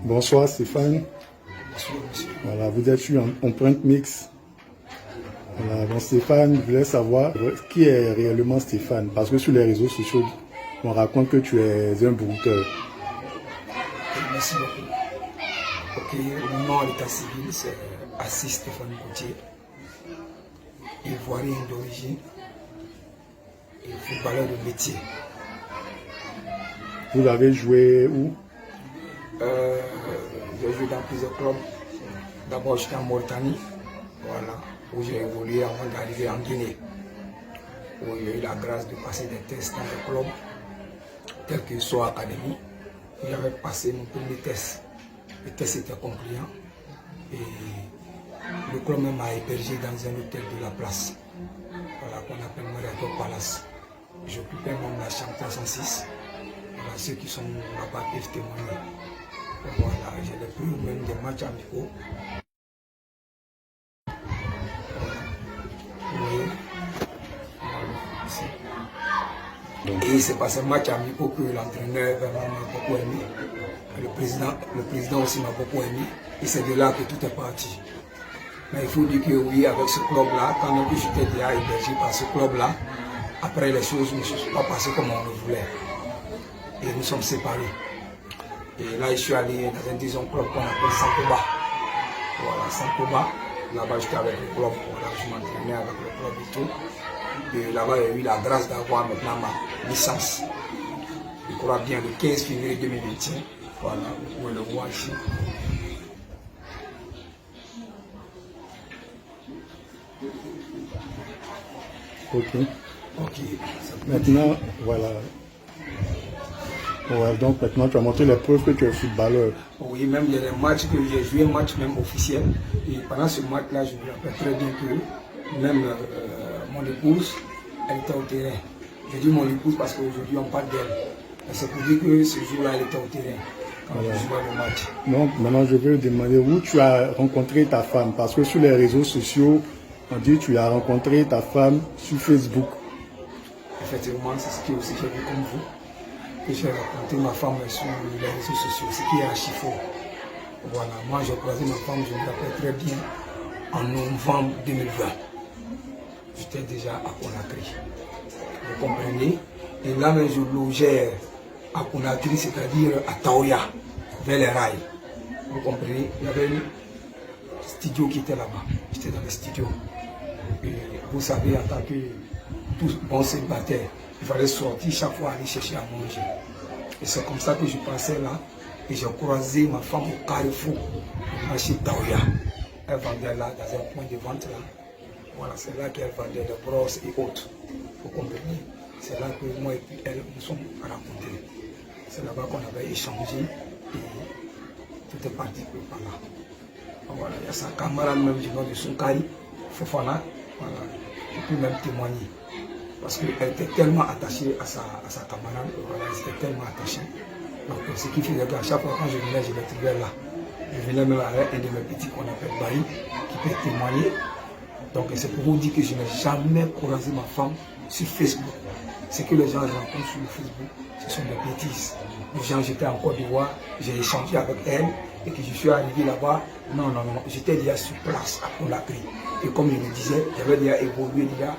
Bonsoir Stéphane. Bonsoir, monsieur. Voilà, vous êtes sur Empreinte Mix. Voilà, donc Stéphane, je voulais savoir qui est réellement Stéphane. Parce que sur les réseaux sociaux, on raconte que tu es un brouteur. Merci beaucoup. Ok, mon nom à l'état civil, c'est Assis Stéphane Gauthier, ivoirien d'origine et footballeur de métier. Vous avez joué où? J'ai joué dans plusieurs clubs. D'abord, j'étais en Mauritanie, voilà, où j'ai évolué avant d'arriver en Guinée, où j'ai eu la grâce de passer des tests dans des clubs tels que SOA Academy, où j'avais passé mon premier test. Le test était concluant et le club même m'a hébergé dans un hôtel de la place, voilà, qu'on appelle Marriott Palace. J'occupais même la chambre 306. Voilà, ceux qui sont là-bas peuvent témoigner. Voilà, j'ai le plus même des matchs amicaux. Voilà. Et c'est par ces matchs amicaux que l'entraîneur vraiment m'a beaucoup aimé. Le président aussi m'a beaucoup aimé. Et c'est de là que tout est parti. Mais il faut dire que oui, avec ce club-là, quand même j'étais déjà hébergé par ce club-là, après les choses ne se sont pas passées comme on le voulait. Et nous sommes séparés. Et là, je suis allé dans un deuxième club qu'on appelle Sankoba. Voilà, Sankoba. Là-bas, j'étais avec le club. Voilà, je m'entraînais avec le club et tout. Et là-bas, j'ai eu la grâce d'avoir maintenant ma licence. Je crois bien le 15 février 2021. Voilà, vous pouvez le voir ici. Ok. Ok. Maintenant, voilà. Ouais, donc maintenant, tu as montré les preuves que tu es footballeur. Oui, même il y a des matchs que j'ai joué, un match même officiel. Et pendant ce match-là, je me rappelle très bien que même mon épouse, elle était au terrain. Je dis mon épouse parce qu'aujourd'hui on parle d'elle. C'est pour dire que ce jour-là, elle était au terrain quand Voilà. je jouais le match. Donc maintenant, je vais te demander où tu as rencontré ta femme. Parce que sur les réseaux sociaux, on dit que tu as rencontré ta femme sur Facebook. Effectivement, c'est ce que aussi j'ai vu comme vous. Que j'ai rencontré ma femme sur les réseaux sociaux, ce qui est archi faux. Voilà, moi j'ai croisé ma femme, je me rappelle très bien, en novembre 2020. J'étais déjà à Conakry. Vous comprenez? Et là même je logeais à Conakry, c'est-à-dire à Taoya, vers les rails. Vous comprenez? Il y avait un studio qui était là-bas. J'étais dans le studio. Et vous savez, en tant que tout bon célibataire, il fallait sortir chaque fois aller chercher à manger. Et c'est comme ça que je passais là. Et j'ai croisé ma femme au Carrefour, au marché Taoya. Elle vendait là, dans un point de vente là. Voilà, c'est là qu'elle vendait des brosses et autres. Vous comprenez? C'est là que moi et puis elle nous sommes rencontrés. C'est là-bas qu'on avait échangé et tout est parti par là. Voilà, il y a sa camarade même du nom de Soukari, Fofana, voilà, qui peut même témoigner. Parce qu'elle était tellement attachée à sa camarade, voilà, elle était tellement attachée. Donc ce qui faisait qu'à chaque fois quand je venais, je les trouvais là. Je venais même avec un de mes petits qu'on appelle Baï, qui peut témoigner. Donc c'est pour vous dire que je n'ai jamais croisé ma femme sur Facebook. Ce que les gens rencontrent sur Facebook, ce sont des bêtises. Les gens, j'étais en Côte d'Ivoire, j'ai échangé avec elle et que je suis arrivé là-bas. Non, j'étais déjà sur place à Conakry. Et comme je le disais, j'avais déjà évolué déjà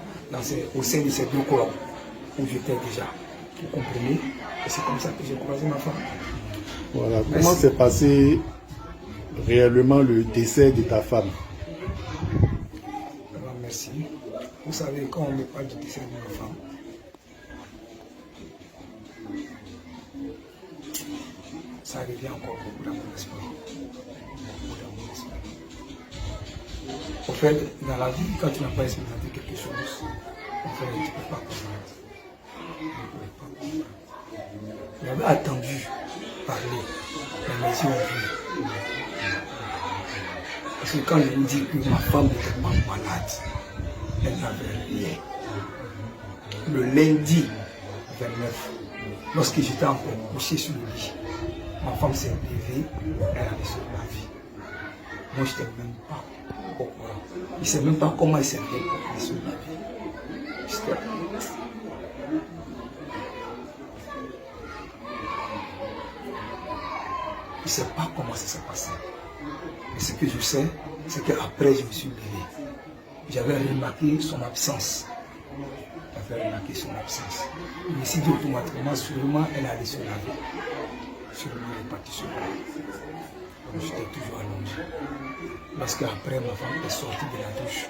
au sein de ces deux clubs où j'étais déjà. Vous comprenez? Et c'est comme ça que j'ai croisé ma femme. Voilà. Comment s'est passé réellement le décès de ta femme? Alors, merci. Vous savez, quand on me parle du décès de ma femme, ça revient encore beaucoup dans mon esprit. En fait, dans la vie, quand tu n'as pas expérimenté quelque chose, en fait, tu ne peux pas comprendre. J'avais attendu parler, mais mes yeux ont vu. Parce que quand je vous dis que ma femme n'était pas malade, elle n'avait rien. Le lundi 29, lorsque j'étais encore couché sur le lit, ma femme s'est levée, elle allait sauver la vie. Moi, je n'étais même pas au courant. Je ne sais même pas comment elle s'est levée pour aller sauver la vie. ne sais pas comment ça s'est passé. Mais ce que je sais, c'est qu'après, je me suis levé. J'avais remarqué son absence. Je me suis dit automatiquement, sûrement, elle allait se laver. Sûrement, elle est partie se laver. Donc, j'étais toujours allongé. Parce qu'après, ma femme est sortie de la douche.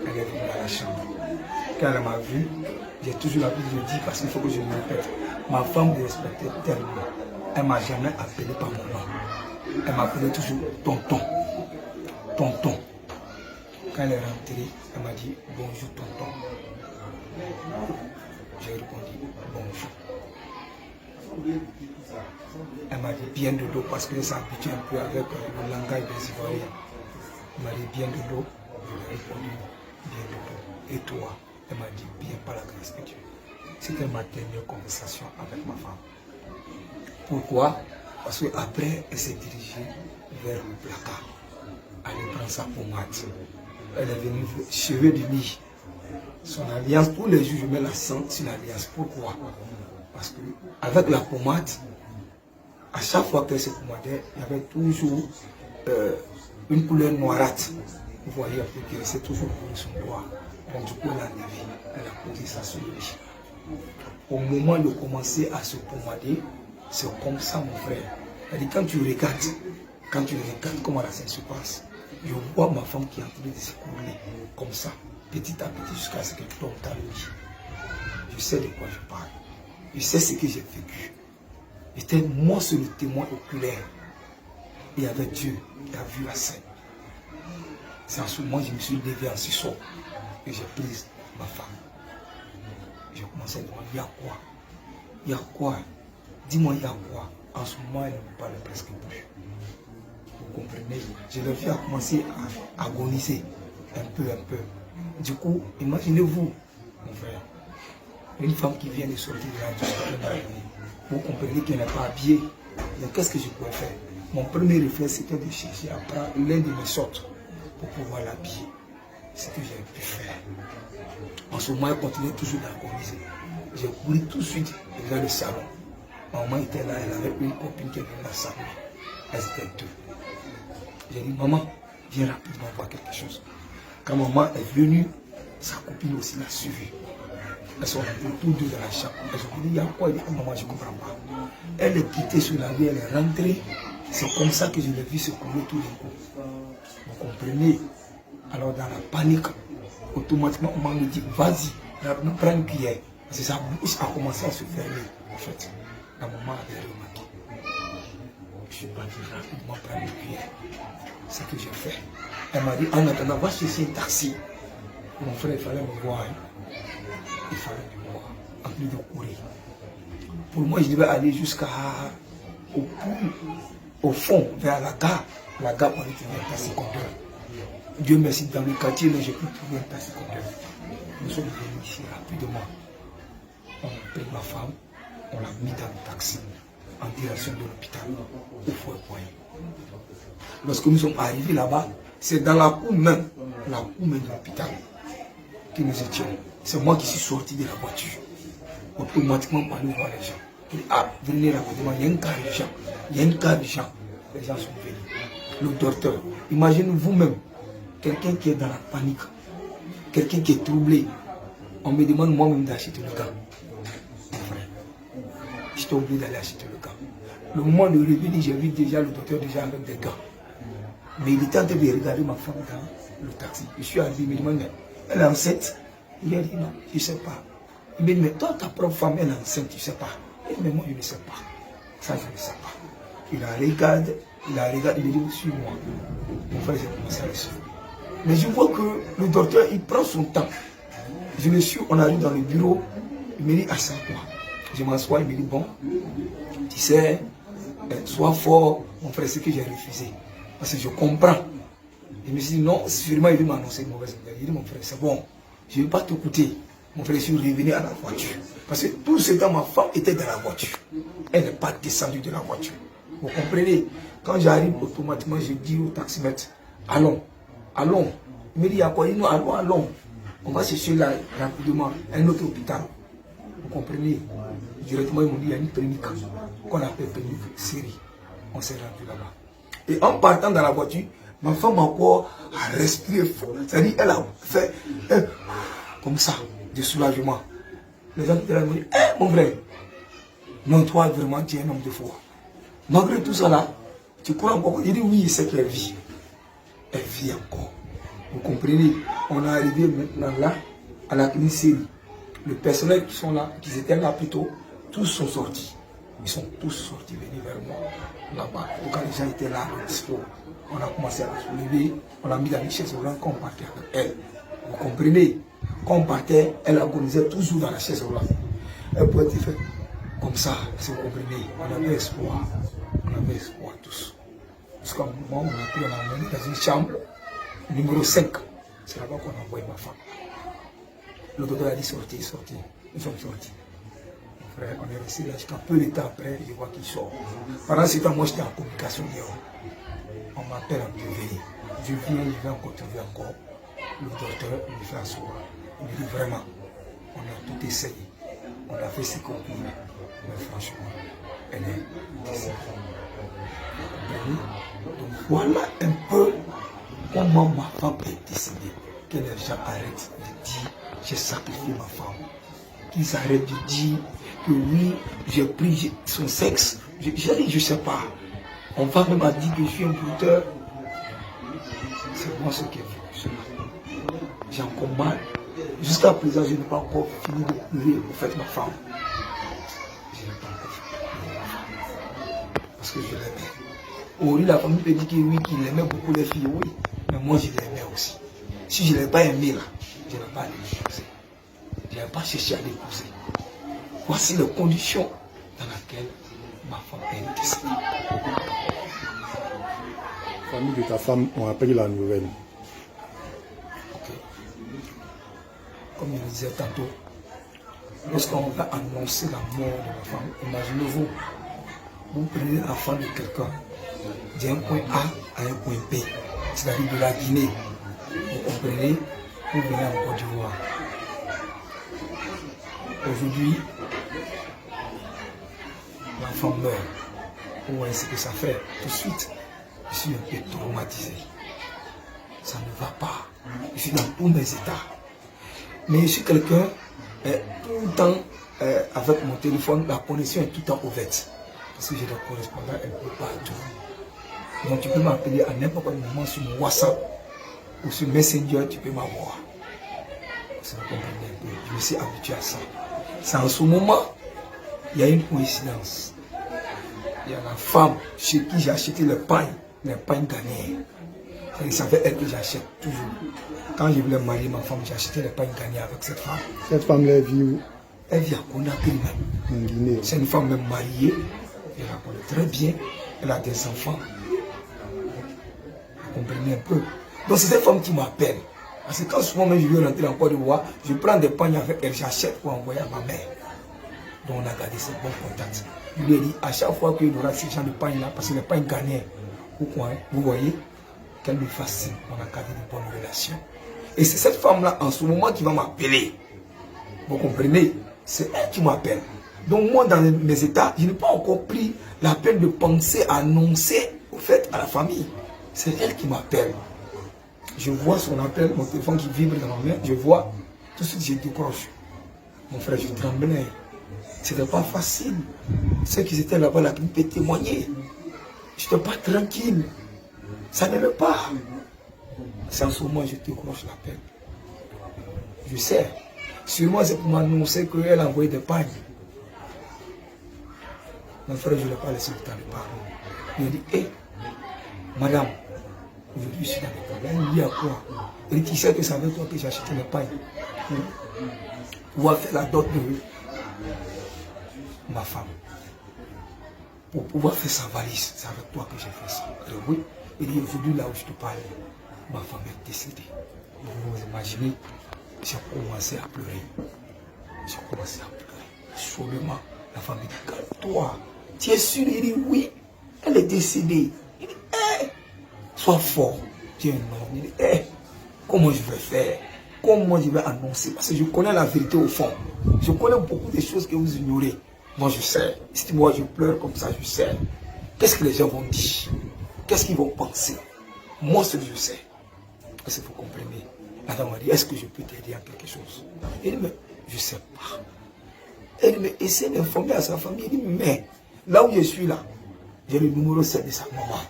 Elle est venue à la chambre. Quand elle m'a vu, j'ai toujours l'habitude de dire, parce qu'il faut que je me répète, ma femme me respectait tellement. Elle ne m'a jamais appelé par mon nom. Elle m'appelait toujours tonton. Tonton. Quand elle est rentrée, elle m'a dit bonjour tonton. J'ai répondu bonjour. Elle m'a dit bien de l'eau parce que ça s'habitue un peu avec le langage des Ivoiriens. Elle m'a dit bien de l'eau. Je lui ai répondu bien de l'eau. Et toi? Elle m'a dit bien par la grâce de Dieu. C'était ma dernière conversation avec ma femme. Pourquoi? Parce qu'après, elle s'est dirigée vers le placard. Elle prend sa pommade. Elle est venue cheveux du lit. Son alliance, tous les jours, je mets l'accent sur l'alliance. Pourquoi? Parce qu'avec la pommade, à chaque fois qu'elle se pommadait, il y avait toujours une couleur noirâtre. Vous voyez un peu que c'est toujours pour son doigt. Donc du coup, elle a levé, elle a posé ça sur le lit. Au moment de commencer à se pommader, c'est comme ça, mon frère. Elle dit, quand tu regardes comment la scène se passe, je vois ma femme qui est en train de s'écouler comme ça, petit à petit, jusqu'à ce qu'elle tombe dans le lit. Je sais de quoi je parle. Je sais ce que j'ai vécu. J'étais moi sur le témoin oculaire. Et avec Dieu, il a vu la scène. C'est en ce moment que je me suis levé en sursaut et j'ai pris ma femme. J'ai commencé à demander, il y a quoi? Il y a quoi? Dis-moi, il y a quoi? En ce moment, elle ne me parle presque plus. Vous comprenez? Je l'ai vu commencer à agoniser un peu. Du coup, imaginez-vous, mon frère, une femme qui vient de sortir de la douche, vous comprenez qu'elle n'est pas habillée. Mais qu'est-ce que je pouvais faire? Mon premier réflexe, c'était de chercher à prendre l'un de mes sortes pour pouvoir l'habiller. C'est ce que j'ai pu faire. En ce moment, elle continuait toujours d'agoniser. J'ai couru tout de suite vers le salon. Ma maman était là, elle avait une copine qui est venue la saluer. Elles étaient deux. J'ai dit, maman, viens rapidement voir quelque chose. Quand maman est venue, sa copine aussi l'a suivie. Elles sont rentrées tous deux dans la chambre. Elles ont dit, il y a quoi? Elle dit, maman, je ne comprends pas. Elle est quittée sur la rue, elle est rentrée. C'est comme ça que je l'ai vu se couler tout d'un coup. Vous comprenez? Alors dans la panique, automatiquement, on m'a dit, vas-y, prends une cuillère. Parce que sa bouche a commencé à se fermer. En fait, la maman avait remarqué. Je suis parti rapidement prendre une cuillère. C'est ce que j'ai fait. Elle m'a dit, en attendant, va chercher un taxi. Mon frère, il fallait me voir. Il fallait me voir. En plus de courir. Pour moi, je devais aller au fond, vers la gare. La gare, on était un taxi-conducteur. Dieu merci, dans le quartier, j'ai pu trouver un taxi-conducteur. Nous sommes venus ici rapidement. On a pris ma femme, on l'a mis dans le taxi, en direction de l'hôpital, au Fouet-Poigny. Lorsque nous sommes arrivés là-bas, c'est dans la cour même de l'hôpital, que nous étions. C'est moi qui suis sorti de la voiture. Automatiquement, on allait voir les gens. Ah, venez rapidement, il y a une carte de gens. Il y a une carte de gens. Les gens sont venus. Le docteur, imaginez vous-même, quelqu'un qui est dans la panique, quelqu'un qui est troublé. On me demande moi-même d'acheter le gant. J'étais obligé d'aller acheter le gant. Le moment de revenir, j'ai vu déjà le docteur déjà avec des gants. Mais il était en train de regarder ma femme dans le taxi. Je suis arrivé, il me demande, mais elle est enceinte? Il a dit non, je ne sais pas. Il me dit, mais toi, ta propre femme, elle est enceinte, tu ne sais pas. Il dit, mais moi, je ne sais pas. Ça, je ne sais pas. Il a regardé, il me dit, suis-moi. Mon frère, j'ai commencé à le suivre. Mais je vois que le docteur, il prend son temps. Je le suis, on arrive dans le bureau, il me dit, ah, ça quoi? Je m'assois, il me dit, bon, tu sais, sois fort. Mon frère, c'est que j'ai refusé. Parce que je comprends. Il me dit, non, sûrement, il veut m'annoncer une mauvaise nouvelle. Il dit, mon frère, c'est bon, je ne vais pas t'écouter. Mon frère, je suis revenu à la voiture. Parce que tout ce temps, ma femme était dans la voiture. Elle n'est pas descendue de la voiture. Vous comprenez? Quand j'arrive, automatiquement, je dis au taximètre, allons. Il me dit, il y a quoi? Il dit, non, allons. On va chercher là, rapidement, un autre hôpital. Vous comprenez? Directement, ils m'ont dit, il y a une clinique qu'on appelle clinique Syrie. On s'est rendu là-bas. Et en partant dans la voiture, ma femme encore a respiré fort. C'est-à-dire, elle a fait comme ça, de soulagement. Les gens étaient là, ils m'ont dit, mon frère, non, toi, vraiment, tu es un homme de foi. Malgré tout ça là, tu crois encore? Il dit, oui, c'est qu'elle vit. Elle vit encore. Vous comprenez? On est arrivé maintenant là, à la clinique série. Le personnel qui sont là, qui étaient là plus tôt, tous sont sortis. Ils sont tous sortis, venus vers moi, là-bas. Quand les gens étaient là, à dispo, on a commencé à la soulever, on a mis la chaise roulante quand on partait avec elle. Vous comprenez? Quand on partait, elle agonisait toujours dans la chaise roulante. Elle pouvait être faite comme ça, si vous comprenez. On avait espoir. On avait espoir tous. Jusqu'à un moment, on a emmené dans une chambre, numéro 5. C'est là-bas qu'on a envoyé ma femme. Le docteur a dit sortez, sortez. Nous sommes sortis. Mon frère, on est resté là jusqu'à peu de temps après, je vois qu'il sort. Pendant ce temps, moi j'étais en communication dehors. On m'appelle à venir. Je viens, je vais encore trouver encore. Le docteur me fait asseoir. Il me dit vraiment, on a tout essayé. On a fait ce qu'on pouvait. Mais franchement, elle est décédée. Donc voilà un peu comment ma femme est décédée. Que les gens arrêtent de dire j'ai sacrifié ma femme. Qu'ils arrêtent de dire que oui, j'ai pris son sexe. Je ne sais pas. On va même à dire que je suis un brouteur. C'est moi ce qui est fait. J'ai encore mal. Jusqu'à présent, je n'ai pas encore fini de pleurer au fait ma femme. Je n'ai pas encore fini de pleurer. Parce que je l'aimais. Oui, la famille peut dire que oui, qu'il aimait beaucoup les filles, oui. Mais moi, je l'aimais aussi. Si je ne l'ai pas aimé là, je n'ai pas l'épouser. Je n'ai pas cherché à l'épouser. Voici les conditions dans lesquelles ma femme est décédée. La famille de ta femme ont appris la nouvelle. Ok. Comme je le disais tantôt, lorsqu'on va annoncer la mort de ma femme, imaginez-vous, vous prenez la femme de quelqu'un d'un point A à un point B, c'est-à-dire de la Guinée. Vous comprenez? Vous venez en Côte d'Ivoire. Aujourd'hui, l'enfant meurt. Vous voyez ce que ça fait. Tout de suite, je suis un peu traumatisé. Ça ne va pas. Je suis dans tous mes états. Mais je suis quelqu'un, tout le temps, avec mon téléphone, la connexion est tout le temps ouverte. Parce que j'ai des correspondants un peu partout. Donc tu peux m'appeler à n'importe quel moment sur mon WhatsApp ou sur Messenger, tu peux m'avoir. Ça me comprend un peu. Je me suis habitué à ça. C'est en ce moment, il y a une coïncidence. Il y a la femme chez qui j'ai acheté les pagnes ghanéennes. Ça fait elle que j'achète toujours. Quand je voulais marier ma femme, j'ai acheté les pagnes ghanéennes avec cette femme. Cette femme-là, elle vit où? Elle vit à Conakry même. En Guinée. C'est une femme même mariée. Elle la connaît très bien. Elle a des enfants. Vous comprenez un peu. Donc c'est cette femme qui m'appelle. Parce que quand souvent même je veux rentrer en Côte d'Ivoire, je prends des pagnes avec elle, j'achète pour envoyer à ma mère. Donc on a gardé ce bon contact. Je lui ai dit, à chaque fois qu'il y aura ces gens de pagnes là, parce que les pagnes ghanéens, vous voyez, qu'elle me fascine. On a gardé de bonnes relations. Et c'est cette femme-là, en ce moment, qui va m'appeler. Vous comprenez? C'est elle qui m'appelle. Donc moi, dans mes états, je n'ai pas encore pris la peine de penser à annoncer au fait à la famille. C'est elle qui m'appelle. Je vois son appel, mon téléphone qui vibre dans ma main, je vois, tout de suite je décroche. Mon frère, je tremblais. C'était pas facile. Ceux qui étaient là-bas, là, qui me peuvent témoigner. Je n'étais pas tranquille. Ça n'allait pas. C'est en ce moment que je décroche l'appel. Je sais. Sûrement, c'est pour m'annoncer qu'elle a envoyé des pagnes. Mon frère, je ne l'ai pas laissé le temps de parler. Il a dit, hé, madame, aujourd'hui je suis dans les problèmes. Il dit à quoi? Il dit, tu sais que c'est avec toi que j'ai acheté les pagnes. Pour faire la dot de ma femme. Pour pouvoir faire sa valise, c'est avec toi que j'ai fait ça. Alors, oui, il dit, aujourd'hui là où je te parle, ma femme est décédée. Vous vous imaginez, j'ai commencé à pleurer. J'ai commencé à pleurer. Sûrement, la femme dit, calme-toi. Tu es sûr? Il dit, oui, elle est décédée. Il dit, sois fort. Tu es un homme. Il dit, comment je vais faire? Comment je vais annoncer? Parce que je connais la vérité au fond. Je connais beaucoup de choses que vous ignorez. Moi, je sais. Si moi, je pleure comme ça, je sais. Qu'est-ce que les gens vont dire? Qu'est-ce qu'ils vont penser? Moi, ce que je sais, est-ce que vous comprenez? La dame m'a dit, est-ce que je peux t'aider à quelque chose? Il dit, mais je ne sais pas. Elle dit, mais essaie d'informer à sa famille. Il dit, mais là où je suis là, j'ai le numéro 7 de sa maman.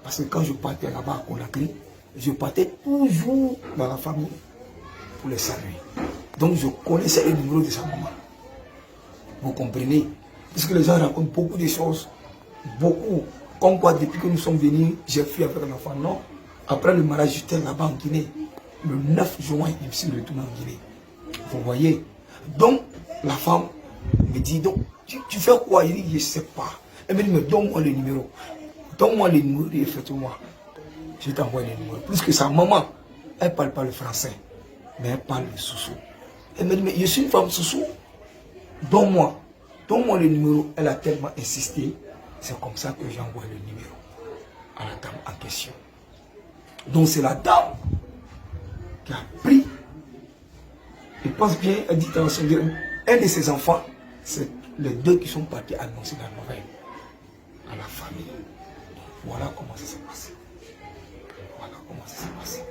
Parce que quand je partais là-bas à Conakry, je partais toujours dans la famille pour les saluer. Donc je connaissais le numéro de sa maman. Vous comprenez? Parce que les gens racontent beaucoup de choses. Beaucoup. Comme quoi, depuis que nous sommes venus, j'ai fui avec l'enfant. Non. Après le mariage, j'étais là-bas en Guinée. Le 9 juin, il me suis retourné en Guinée. Vous voyez? Donc, la femme me dit, donc, tu fais quoi? Il dit, je ne sais pas. Elle me dit, mais donne-moi le numéro. Donne-moi le numéro, effectivement. Je t'envoie le numéro. Plus que sa maman, elle ne parle pas le français, mais elle parle le soussou. Elle me dit, mais je suis une femme soussou. Donne-moi le numéro. Elle a tellement insisté. C'est comme ça que j'envoie le numéro à la dame en question. Donc c'est la dame qui a pris. Il pense bien, elle dit dans son dire, un de ses enfants, c'est les deux qui sont partis annoncer la nouvelle à la famille. Voilà comment ça s'est passé. Voilà comment ça s'est passé.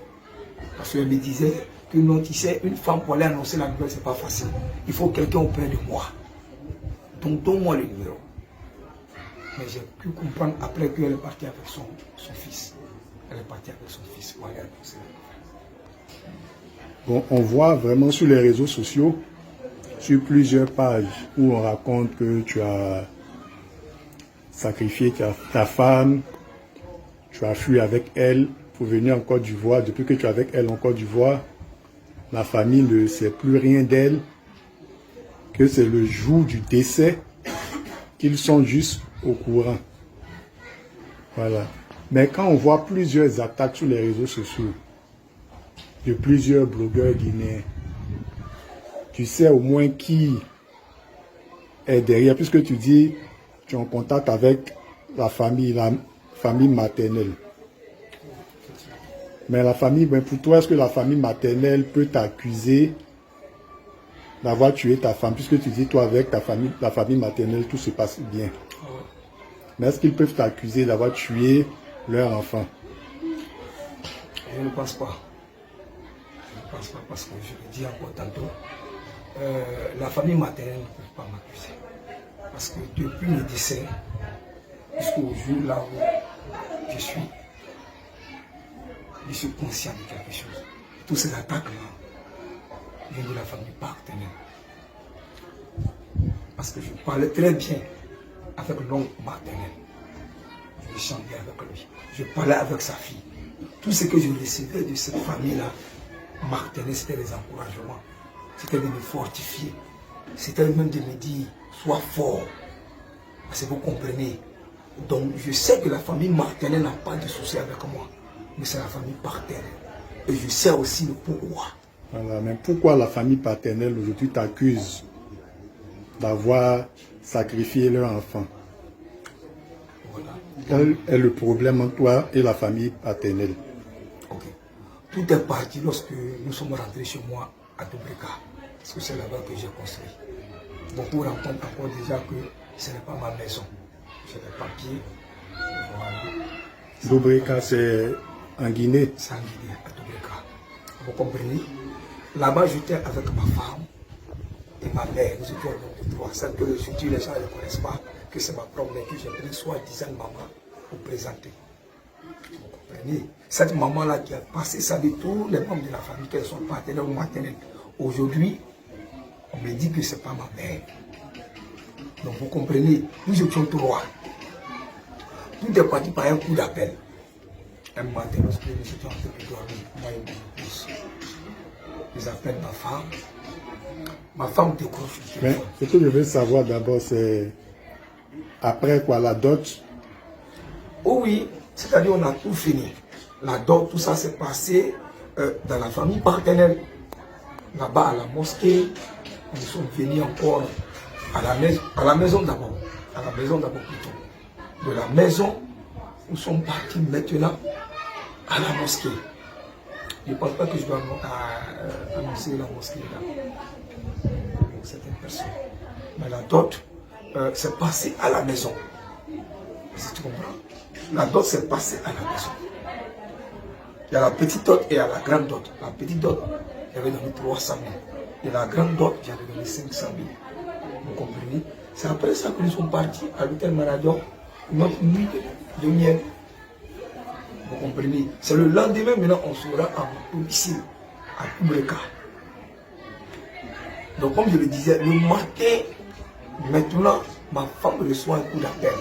Parce qu'elle me disait que non, tu sais, une femme pour aller annoncer la nouvelle, c'est pas facile. Il faut quelqu'un auprès de moi. Donc donne-moi le numéro. Mais j'ai pu comprendre après qu'elle est partie avec son fils. Elle est partie avec son fils pour aller annoncer la nouvelle. Bon, on voit vraiment sur les réseaux sociaux, sur plusieurs pages, où on raconte que tu as sacrifié ta femme, tu as fui avec elle pour venir en Côte d'Ivoire. Depuis que tu es avec elle en Côte d'Ivoire, la famille ne sait plus rien d'elle, que c'est le jour du décès qu'ils sont juste au courant. Voilà. Mais quand on voit plusieurs attaques sur les réseaux sociaux de plusieurs blogueurs guinéens, tu sais au moins qui est derrière, puisque tu dis tu es en contact avec la famille maternelle. Mais la famille, ben pour toi, est-ce que la famille maternelle peut t'accuser d'avoir tué ta femme, puisque tu dis toi avec la famille maternelle, tout se passe bien. Mais est-ce qu'ils peuvent t'accuser d'avoir tué leur enfant? Je ne pense pas. Je ne pense pas parce que je le dis encore tantôt. La famille maternelle ne peut pas m'accuser. Parce que depuis le décès, jusqu'au jour là où je suis conscient de quelque chose. Tous ces attaques-là viennent de la famille partenaire. Parce que je parlais très bien avec l'oncle maternel. Je chantais avec lui. Je parlais avec sa fille. Tout ce que je recevais de cette famille-là, maternelle, c'était des encouragements. C'était de me fortifier. C'était même de me dire, sois fort. Parce que vous comprenez. Donc je sais que la famille maternelle n'a pas de souci avec moi. Mais c'est la famille paternelle. Et je sais aussi le pourquoi. Voilà, mais pourquoi la famille paternelle aujourd'hui t'accuse d'avoir sacrifié leur enfant? Voilà. Quel est le problème entre toi et la famille paternelle? Ok. Tout est parti lorsque nous sommes rentrés chez moi à Dobreka. Parce que c'est là-bas que j'ai construit. Beaucoup rencontrent encore déjà que ce n'est pas ma maison. J'ai des papiers. Voilà. Dobreka, c'est en Guinée. C'est en Guinée, à Dobreka. Vous comprenez? Là-bas, j'étais avec ma femme et ma mère. Nous étions donc trois. Celle que je dis, les gens ne connaissent pas, que c'est ma propre mère que j'ai pris soi-disant maman pour présenter. Vous comprenez? Cette maman-là qui a passé ça de tous les membres de la famille, qu'elles soient paternelles ou maternelles. Aujourd'hui, on me dit que ce n'est pas ma mère. Donc vous comprenez, nous étions trois. Tout est parti par un coup d'appel. Un matin, lorsque nous étions en train de dormir, moi et mon épouse, ils appellent ma femme. Ma femme décroche le téléphone. Mais ce que je veux savoir d'abord, c'est après quoi, la dot? Oh oui, c'est-à-dire on a tout fini. La dot, tout ça s'est passé dans la famille partenaire. Là-bas à la mosquée, nous sommes venus encore à la maison d'abord. À la maison d'abord plutôt. De la maison, nous sommes partis maintenant à la mosquée. Je ne pense pas que je dois annoncer la mosquée là. Certaines personnes. Mais la dot, c'est passé à la maison. Si tu comprends. La dot s'est passée à la maison. Il y a la petite dot et il y a la grande dot. La petite dot, j'avais donné 300 000. Et la grande dot, j'avais donné 500 000. Vous comprenez? C'est après ça que nous sommes partis à l'hôtel Marador, notre nuit de miel. Vous comprenez? C'est le lendemain, maintenant, on sera en domicile, à Kubreka. Donc, comme je le disais, le matin, maintenant, ma femme reçoit un coup d'appel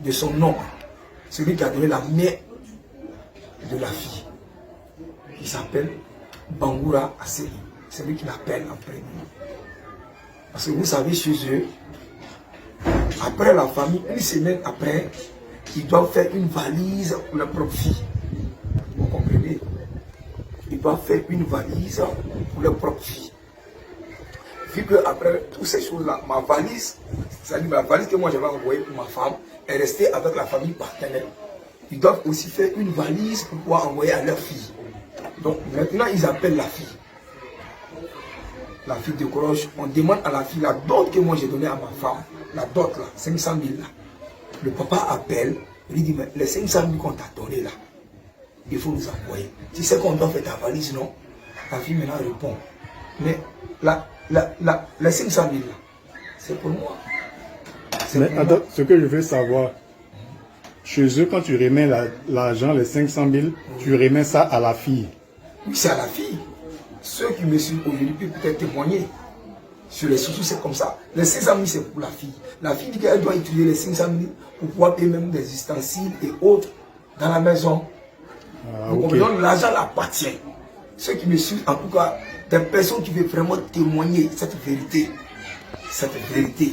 de son oncle, celui qui a donné la main de la fille. Il s'appelle Bangoura Asseli. C'est lui qui l'appelle en premier. Parce que vous savez, chez eux, après la famille, une semaine après, ils doivent faire une valise pour leur propre fille. Vous comprenez? Ils doivent faire une valise pour leur propre fille. Vu que après toutes ces choses-là, ma valise, c'est-à-dire ma valise que moi j'avais envoyée pour ma femme, est restée avec la famille partenaire. Ils doivent aussi faire une valise pour pouvoir envoyer à leur fille. Donc maintenant, ils appellent la fille. La fille décroche, on demande à la fille la dot que moi j'ai donnée à ma femme. La dot là, 500 000 là. Le papa appelle, il dit, mais les 500 000 qu'on t'a donné là, il faut nous envoyer. Tu sais qu'on doit faire ta valise, non? La fille maintenant répond, mais les 500 000 là, c'est pour moi. Mais attends, ce que je veux savoir, chez eux, quand tu remets l'argent, les 500 000, tu remets ça à la fille. Oui, c'est à la fille. Ceux qui me suivent aujourd'hui peuvent peut-être témoigner. Sur les sous, c'est comme ça. Les 500 000, c'est pour la fille. La fille dit qu'elle doit utiliser les 500 000 pour pouvoir payer même des ustensiles et autres dans la maison. Ah, donc, okay. L'argent appartient. Ceux qui me suivent, en tout cas, des personnes qui veulent vraiment témoigner cette vérité. Cette vérité.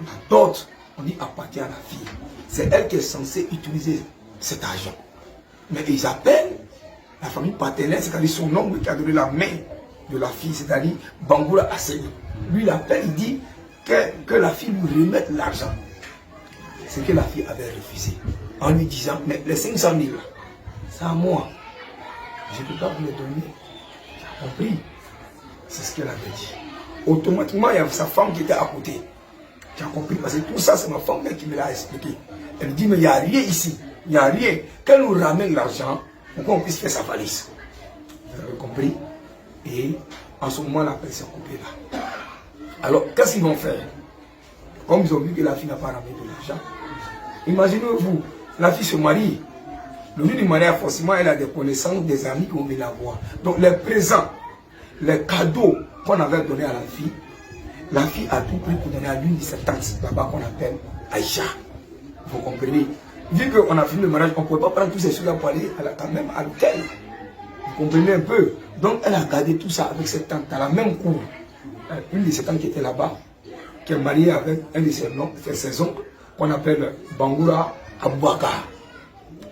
La dot, on dit, appartient à la fille. C'est elle qui est censée utiliser cet argent. Mais ils appellent la famille partenaire, c'est-à-dire son oncle qui a donné la main de la fille, c'est-à-dire Bangoura Asseli. Lui, il appelle, il dit que la fille lui remette l'argent. C'est que la fille avait refusé. En lui disant, mais les 500 000 là, c'est à moi. Je ne peux pas vous les donner. Tu as compris? C'est ce qu'elle avait dit. Automatiquement, il y a sa femme qui était à côté. Tu as compris? Parce que tout ça, c'est ma femme qui me l'a expliqué. Elle dit, mais il n'y a rien ici. Il n'y a rien. Qu'elle nous ramène l'argent pour qu'on puisse faire sa valise. Vous avez compris? Et en ce moment, la presse est coupée là. Alors, qu'est-ce qu'ils vont faire? Comme ils ont vu que la fille n'a pas ramené de l'argent, imaginez-vous, la fille se marie. Le jour du mariage, forcément, elle a des connaissances, des amis qui vont venir la voir. Donc, les présents, les cadeaux qu'on avait donnés à la fille a tout pris pour donner à l'une de ses tantes, là-bas qu'on appelle Aïcha. Vous comprenez? Vu qu'on a fini le mariage, on ne pouvait pas prendre tous ces choses-là pour aller quand même à l'hôtel. Vous comprenez un peu? Donc, elle a gardé tout ça avec cette tante, dans la même cour. Une de ses tantes qui était là-bas, qui est mariée avec un de ses oncles, qu'on appelle Bangoura Abouaka.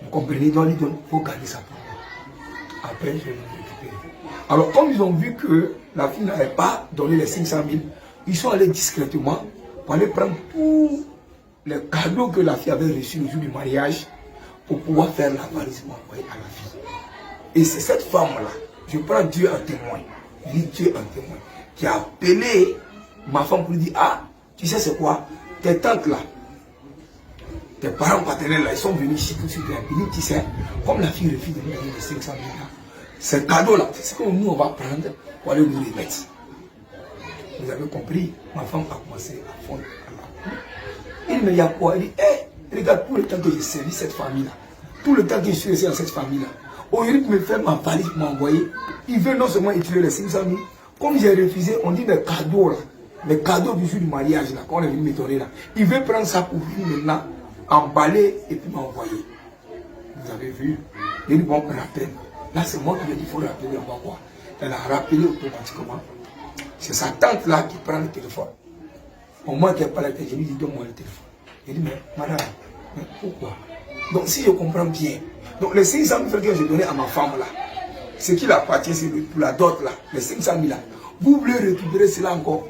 Vous comprenez? Donc, il faut garder ça pour moi. Après, je vais le récupérer. Alors, comme ils ont vu que la fille n'avait pas donné les 500 000, ils sont allés discrètement pour aller prendre tous les cadeaux que la fille avait reçus le jour du mariage pour pouvoir faire la valise pour envoyer à la fille. Et c'est cette femme-là, je prends Dieu en témoin, je dis Dieu en témoin, qui a appelé ma femme pour lui dire, ah, tu sais c'est quoi, tes tantes là, tes parents partenaires là, ils sont venus ici tout de suite, ils disent, tu sais, comme la fille refuse de nous donner les 500 000 là, ces cadeaux-là, c'est ce que nous on va prendre pour aller nous les mettre. Vous avez compris? Ma femme a commencé à fondre à la cour. Il me dit, il y a quoi? Il dit, hé, regarde, tout le temps que j'ai servi cette famille-là, tout le temps que je suis resté dans cette famille-là, au lieu de me faire ma valise pour m'envoyer, il veut non seulement utiliser les 500 000, comme j'ai refusé, on dit les cadeaux là, les cadeaux du jour du mariage là, qu'on est venu me donner là, il veut prendre ça pour venir maintenant, emballer et puis m'envoyer. Vous avez vu? Il dit, bon, rappelle. Là, c'est moi qui lui ai dit, il faut rappeler, on va voir. Elle a rappelé automatiquement. C'est sa tante là qui prend le téléphone. Au moins qu'elle parle, je lui dis, donne-moi le téléphone. Il dit, mais madame, mais pourquoi? Donc, si je comprends bien, donc les 500 000 que j'ai donné à ma femme là, ce qui appartient, c'est pour la dot là, les 500 000 là, vous voulez récupérer cela encore.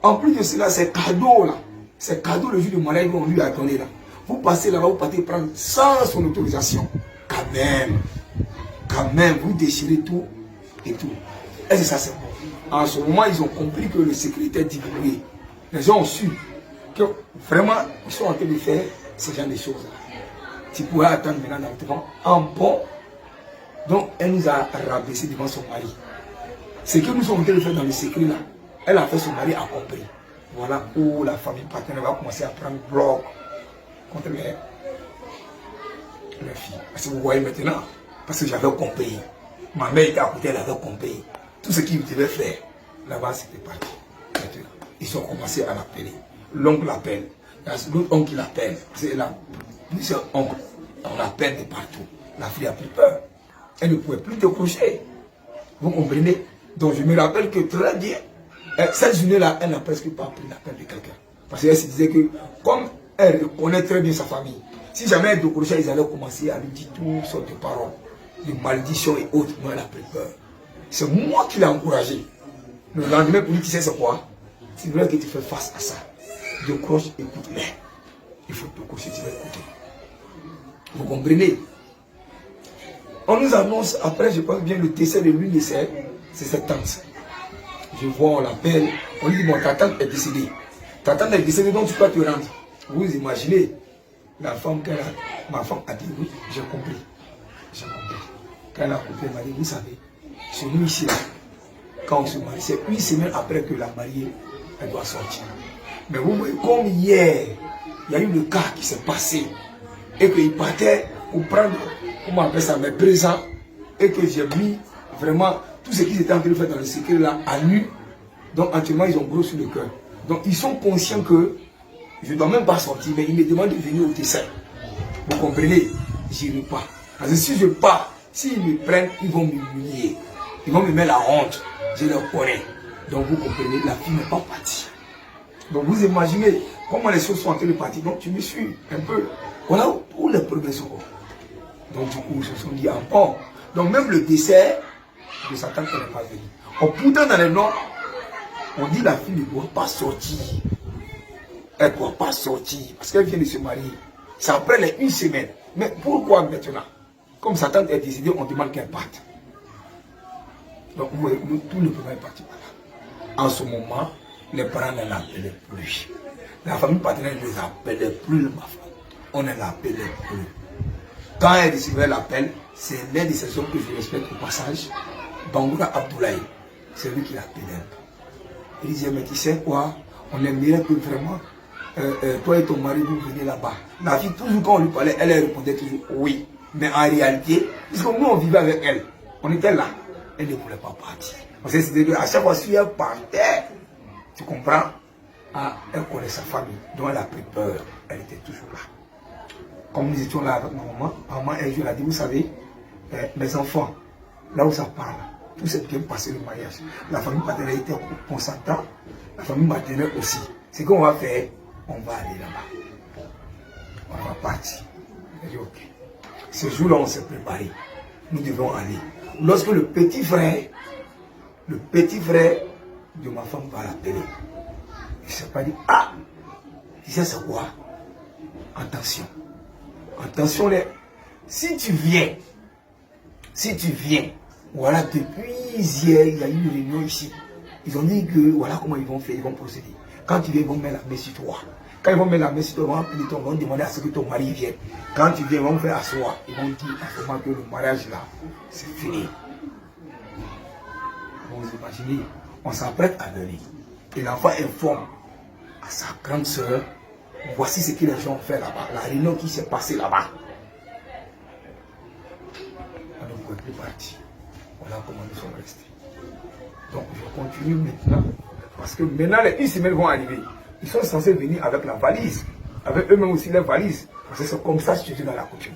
En plus de cela, ces cadeaux là, ces cadeaux le jour du mariage qu'on lui a donné là, vous passez là-bas, vous partez prendre sans son autorisation. Quand même, vous déchirez tout et tout. Et c'est ça, c'est bon. En ce moment, ils ont compris que le secret était divulgué. Les gens ont su que vraiment, ils sont en train de faire ce genre de choses-là. Tu pourrais attendre maintenant devant en bon. Donc, elle nous a rabaissé devant son mari. Ce que nous sommes en train de faire dans le secret là, elle a fait, son mari a compris. Voilà où la famille partenaire va commencer à prendre bloc contre les filles. Parce que vous voyez maintenant, parce que j'avais compris. Ma mère était à côté, elle avait compris. Tout ce qu'il devait faire, là-bas, c'était parti. Maintenant, ils ont commencé à l'appeler. L'oncle l'appelle. L'autre oncle l'appelle. C'est là, plusieurs oncles. On l'appelle de partout. La fille a pris peur. Elle ne pouvait plus décrocher. Vous comprenez? Donc je me rappelle que très bien, cette journée-là, elle n'a presque pas pris l'appel de quelqu'un. Parce qu'elle se disait que, comme elle connaît très bien sa famille, si jamais elle décrochait, ils allaient commencer à lui dire toutes sortes de paroles, de malédictions et autres. Moi, elle a pris peur. C'est moi qui l'ai encouragée. Le lendemain, pour lui, tu sais c'est quoi? C'est vrai que tu fais face à ça. Décroche, écoute, mais il faut décrocher, tu vas écouter. Vous comprenez? On nous annonce, après, je pense bien, le décès de l'une de c'est cette tante. Je vois, on l'appelle, on lui dit, bon, ta tante est décédée. Ta tante est décédée, donc tu peux te rendre. Vous imaginez, la femme qu'elle a, ma femme a dit, oui, j'ai compris. J'ai compris. Quand elle a compris, elle m'a dit, vous savez, chez nous ici, là, quand on se marie, c'est une semaine après que la mariée, elle doit sortir. Mais vous voyez, comme hier, il y a eu le cas qui s'est passé, et qu'il partait pour prendre, comment on appelle ça, mes présents, et que j'ai mis vraiment tout ce qu'ils étaient en train de faire dans le secret là à nu. Donc actuellement ils ont gros sur le cœur. Donc ils sont conscients que je ne dois même pas sortir, mais ils me demandent de venir au dessin. Vous comprenez? J'irai pas. Parce que si je pars, s'ils me prennent, ils vont m'humilier. Ils vont me mettre la honte. Je le connais. Donc vous comprenez, la fille n'est pas partie. Donc vous imaginez comment les choses sont en train de partir. Donc tu me suis un peu. Voilà où les problèmes sont. Donc du coup, ils se sont dit, ah bon. Donc même le dessert de Satan qui n'est pas venu. Pourtant dans les noms, on dit la fille ne doit pas sortir. Elle ne doit pas sortir parce qu'elle vient de se marier. C'est après les une semaine. Mais pourquoi maintenant? Comme Satan est décidé, on demande qu'elle parte. Donc tout le problème est parti par là. En ce moment, les parents ne l'appelaient plus. La famille partenaire ne les appelait plus, ma femme. On ne l'appelait plus. Quand elle recevait l'appel, c'est l'un de ces hommes que je respecte au passage, Bangoura Abdoulaye. C'est lui qui l'appelait. Il disait, mais tu sais quoi, on aimerait que vraiment, toi et ton mari, vous venez là-bas. La fille, toujours quand on lui parlait, elle répondait toujours oui. Mais en réalité, puisque nous on vivait avec elle, on était là, elle ne voulait pas partir. Parce que c'était à chaque fois si elle partait, tu comprends, elle connaît sa famille, donc elle a pris peur, elle était toujours là. Comme nous étions là avec ma maman un jour a dit, vous savez, mes enfants, là où ça parle, tout s'est bien passé le mariage. La famille paternelle était consentante, la famille maternelle aussi. Ce qu'on va faire, on va aller là-bas. On va partir. Elle dit ok. Ce jour-là, on s'est préparé. Nous devons aller. Lorsque le petit frère de ma femme va l'appeler, il ne s'est pas dit, ah, tu sais c'est quoi? Attention. Attention, si tu viens, voilà, depuis hier, il y a eu une réunion ici. Ils ont dit que voilà comment ils vont faire, ils vont procéder. Quand tu viens, ils vont mettre la main sur toi. Quand ils vont mettre la main sur toi, ils vont demander à ce que ton mari vienne. Quand tu viens, ils vont faire asseoir. Ils vont dire à ce moment que le mariage là, c'est fini. Vous imaginez, on s'apprête à venir. Et l'enfant informe à sa grande soeur, voici ce que les gens ont fait là-bas, la réunion qui s'est passée là-bas. On ne pouvait plus partir. Voilà comment nous sommes restés. Donc je continue maintenant. Parce que maintenant les une semaine vont arriver. Ils sont censés venir avec la valise. Avec eux-mêmes aussi les valises. Parce que c'est comme ça que je suis dans la coutume.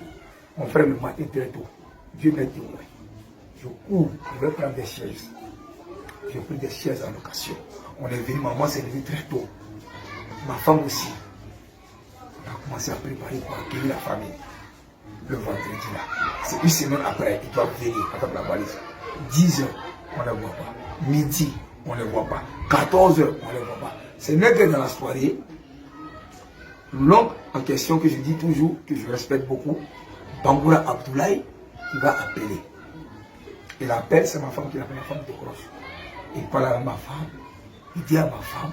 Mon frère le matin très tôt. Dieu m'a dit ouais. Je cours, je vais prendre des chaises. J'ai pris des chaises en location. On est venu, maman s'est levée très tôt. Ma femme aussi. On a commencé à préparer pour accueillir la famille. Le vendredi là. C'est une semaine après, ils doivent venir avec la valise. 10 heures, on ne les voit pas. Midi, on ne les voit pas. 14 heures, on ne les voit pas. Ce n'est que dans la soirée, l'homme en question que je dis toujours, que je respecte beaucoup, Bangoura Abdoulaye, qui va appeler. Il appelle, c'est ma femme qui l'appelle, ma femme de croche. Il parle à ma femme, il dit à ma femme,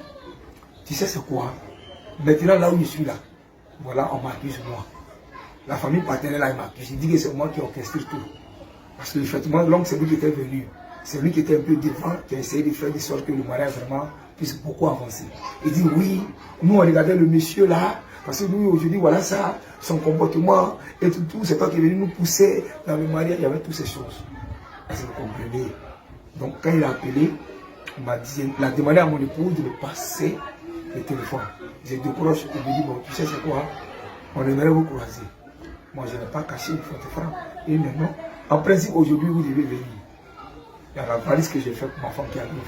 tu sais c'est quoi? Maintenant là où je suis là, Voilà, on m'accuse moi. La famille paternelle, là, il m'accuse. Il dit que c'est moi qui orchestre tout. Parce que, effectivement, l'oncle, c'est lui qui était venu. C'est lui qui était un peu devant, qui a essayé de faire de sorte que le mariage vraiment puisse beaucoup avancer. Il dit oui, nous, on regardait le monsieur là, parce que nous, aujourd'hui, voilà ça, son comportement, et tout, c'est toi qui es venu nous pousser dans le mariage. Il y avait toutes ces choses. Est-ce que vous comprenez? Donc, quand il a appelé, il a demandé à mon épouse de me passer le téléphone. J'ai décroché, il me dit, bon, tu sais c'est quoi? On aimerait vous croiser. Moi, je n'ai pas caché, il faut te faire. Et maintenant, en principe, aujourd'hui, vous devez venir. Il y a la valise que j'ai faite pour ma femme qui est avec vous.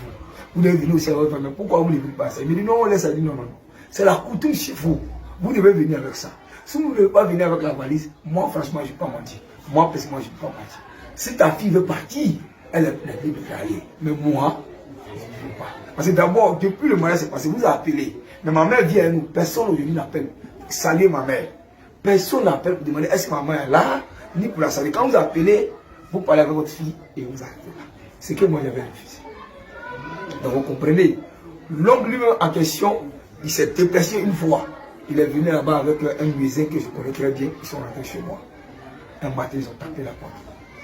Vous devez venir aussi avec votre femme. Mais pourquoi vous ne devez pas ça? Il me dit, non, on laisse. Elle dit, non, non, non. C'est la coutume chez vous. Vous devez venir avec ça. Si vous ne devez pas venir avec la valise, moi, franchement, je ne vais pas mentir. Moi, personnellement, je ne vais pas mentir. Si ta fille veut partir, elle est libre d'aller. Mais moi, je ne veux pas. Parce que d'abord, depuis le mariage s'est passé, vous avez appelé. Mais ma mère vient à nous. Personne aujourd'hui n'appelle. Saluer ma mère. Personne n'appelle pour demander est-ce que ma mère est là, ni pour la saluer. Quand vous appelez, vous parlez avec votre fille et vous arrivez là. C'est que moi j'avais refusé. Donc vous comprenez, l'homme lui-même en question, il s'est déplacé une fois. Il est venu là-bas avec un muisin que je connais très bien. Ils sont rentrés chez moi. Un matin, ils ont tapé la porte.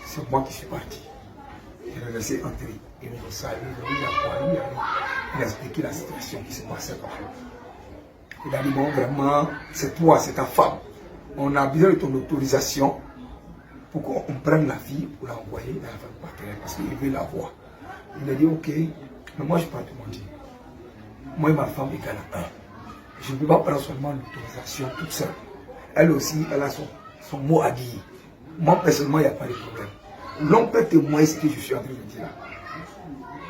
C'est moi qui suis parti. Je l'ai laissé entrer. Ils m'ont salué, ils ont dit il a expliqué la situation qui se passait là. Il a dit, bon, vraiment, c'est toi, c'est ta femme. On a besoin de ton autorisation pour qu'on prenne la fille pour l'envoyer dans la famille paternelle parce qu'il veut la voir. Il a dit, ok, mais moi je ne peux pas te mentir. Moi et ma femme égale à 1. Je ne peux pas prendre seulement l'autorisation toute seule. Elle aussi, elle a son mot à dire. Moi, personnellement, il n'y a pas de problème. L'homme peut témoigner ce que je suis en train de dire là.